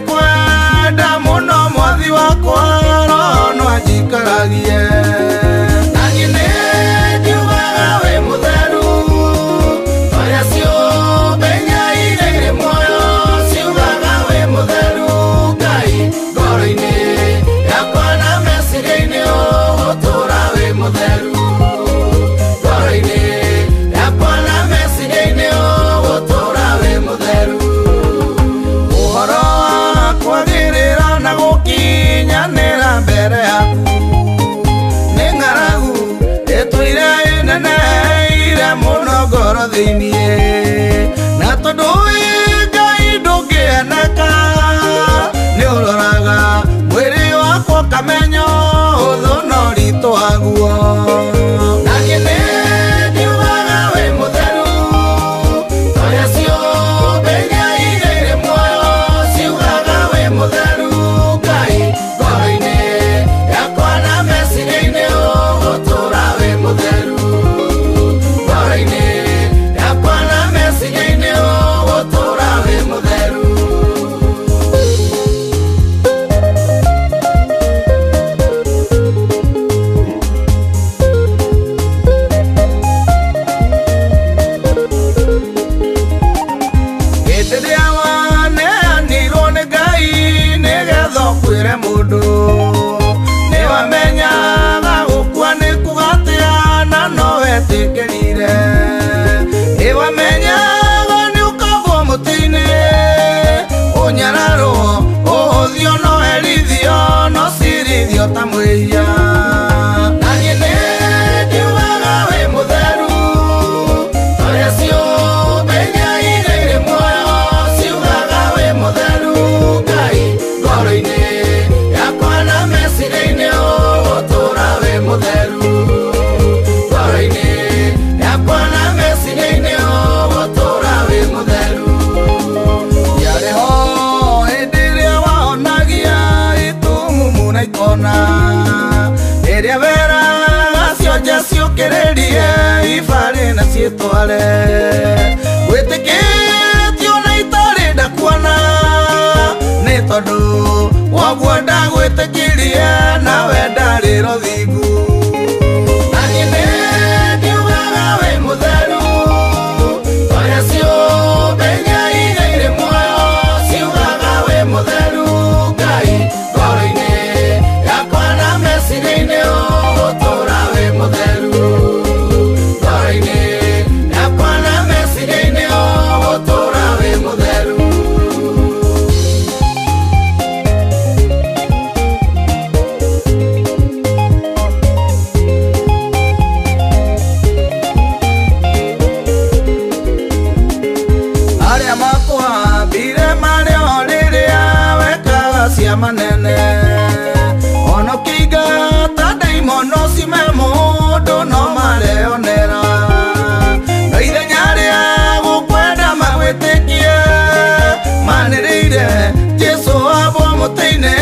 kwenda muno mwathi wakwa no ajikaragie nani ndiugaga wi mutheru oria ciũmbe nyaire muoyo ciugaga wi mutheru Ngai ngoro-inĩ yakwa na meciria-inĩ ũgũtũũra wi mutheru ngoro-inĩ yakwa na meciria-inĩ ũgũtũũra wi mutheru ũhoro wa kwagĩrĩra na gũkinyanĩra mbere yaku nĩ ng'aragu ĩtũire ĩneneire mũno ngoro thĩinĩ na tondũ wĩ Ngai ndũngĩeneka nĩ ũroraga mwĩrĩ wakwa ũkamenya ũthũ na ũritũ waguo naniĩ nĩ ndiugaga wĩ mũtheru oria ciũmbe nyaigĩire muoyo ciugaga wĩ mũtheru Ngai ngoro-inĩ yakwa na meciria-inĩ ũgũtũũra wĩ mũtheru ngoro-inĩ yakwa na meciria-inĩ ũgũtũũra wĩ mũtheru hĩndĩ ĩrĩa waneanirwo nĩ Ngai nĩgetha ũkwĩre mũndũ nĩwamenyaga gũkua nĩ kugatĩa na no wetĩkĩrire nĩwamenyaga nĩ ũkagwo mũtĩ-inĩ ũnyararwo ũhũthio no herithio no cirithio ta mwĩhia naniĩ nĩ ndiugaga wĩ mũtheru oria ciũmbe nyaigĩire muoyo ciugaga wĩ mũtheru Ngai ngoro-inĩ yakwa na meciria-inĩ ũgũtũũra wĩ mũtheru ngoro-inĩ yakwa na meciria-inĩ ũgũtũũra wĩ mũtheru yarĩ ho hĩndĩ ĩrĩa wahonagia itumumu na ikona rĩrĩa weraga cionje ciũkĩrĩrie ibarĩ na ciĩtware gwĩtĩkĩtio na itarĩ ndakuona nĩ tondũ woguo ndagwĩtĩkirie nawe ndarĩ rũthingu naniĩ nĩ ndiugaga wĩ mũtheru oria ciũmbe nyaigĩire muoyo ciugaga wĩ mũtheru Ngai ngoro-inĩ yakwa na meciria-inĩ ũgũtũũra wĩ mũtheru ngoro-inĩ yakwa na meciria-inĩ ũgũtũũra wĩ mũtheru arĩa makwambire marĩ o rĩrĩa wekaga cia manene onokinga ta ndaimono cime mũndũ no mareyonera no ithenya rĩa gũkwenda magwĩtĩkie manĩrĩire Jesũ wambwo mũtĩ-inĩ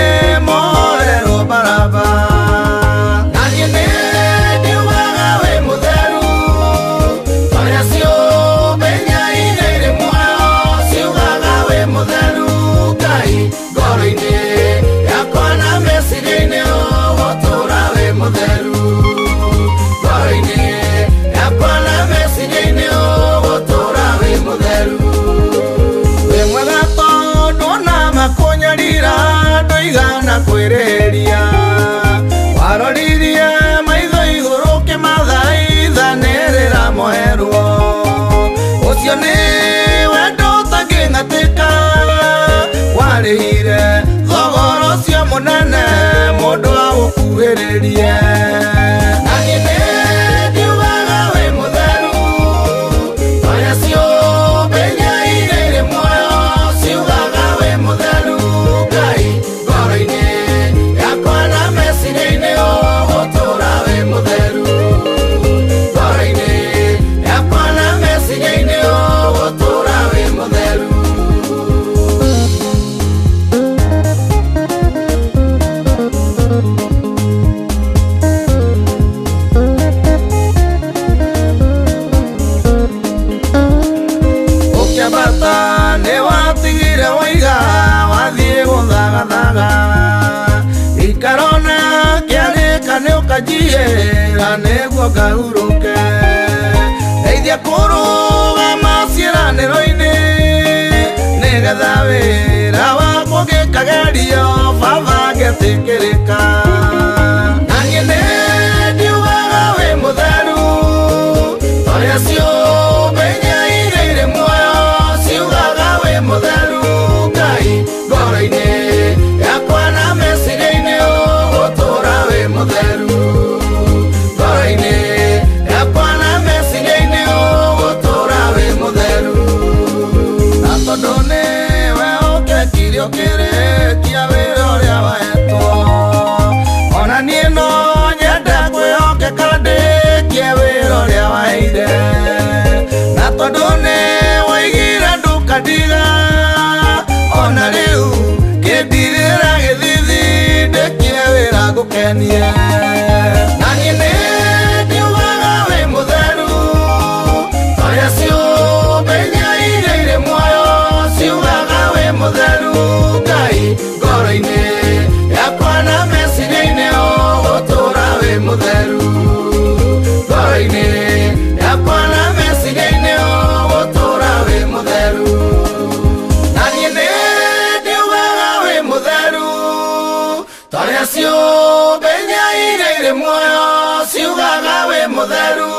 mohorerwo Baraba naniĩ nĩ ndiugaga wĩ mũtheru oria ciũmbe nyaigĩire muoyo ciugaga wĩ mũtheru Ngai ngoro-inĩ yakwa na meciria-inĩ ũgũtũũra wĩ mũtheru ngoro-inĩ yakwa na meciria-inĩ ũgũtũũra wĩ mũtheru wĩ mwega tondũ ona makũnyarira ndũigana kwĩrĩhĩria waroririe maitho igũrũ ũkĩmathaithanĩrĩra moherwo ũcio nĩ wendo ũtangĩng'atĩka warĩhire thogora ũcio mũnene mũndũ agũkuhĩrĩrie naniĩ nĩ ndiugaga wĩ mũtheru oria ciũmbe nyaigĩire muoyo ciugaga wĩ mũtheru Ngai ngoro-inĩ yakwa na meciria-inĩ ũgũtũũra wĩ mũtheru ngoro-inĩ yakwa na meciria-inĩ ũgũtũũra wĩ mũtheru thagathanga ikarona kiarika ni ukajie niguo ngahurũke ndeithia kũrũgama ciĩranĩro-inĩ nĩgetha wĩra wakwa ngĩkagerio baba ngĩtĩkĩrĩka na niĩ nĩ ndiugaga wĩ mũtheru ũrĩa ciũmbe inya irĩ muoyo ciugaga wĩ mũtheru Ngai ngoro-inĩ yakwa na meciria-inĩ ũgũtũũra wĩ mũtheru ngoro-inĩ yakwa na meciria-inĩ ũgũtũũra wĩ mũtheru na tondũ nĩwe ũngĩkire ũkĩrĩkia wĩra ũrĩa wahetwo ona niĩ no nyende kwĩhokeka ndĩkie wĩra ũrĩa waheire na tondũ nĩ woigire ndũkandiga ona rĩu kĩndirĩra gĩthithi ndĩkie wĩra ngũkenie na niĩ nĩ ndiugaga wĩ mũtheru ũrĩa ciũmbe inya irĩ muoyo ciugaga wĩ mũtheru Ngai ngoro-inĩ yakwa na meciria-inĩ ũgũtũũra wĩ mũtheru ngoro-inĩ yakwa na meciria-inĩ ũgũtũũra wĩ mũtheru na niĩ nĩ ndiugaga wĩ mũtheru torĩa ciũmbe inya irĩ muoyo ciugaga wĩ mũtheru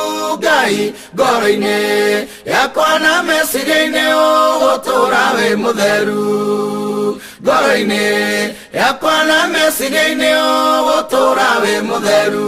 Ngai ngoro-inĩ yakwa na meciria-inĩ ũgũtũũra wĩ mũtheru ngoro-inĩ yakwa na meciria-inĩ ũgũtũũra wĩ mũtheru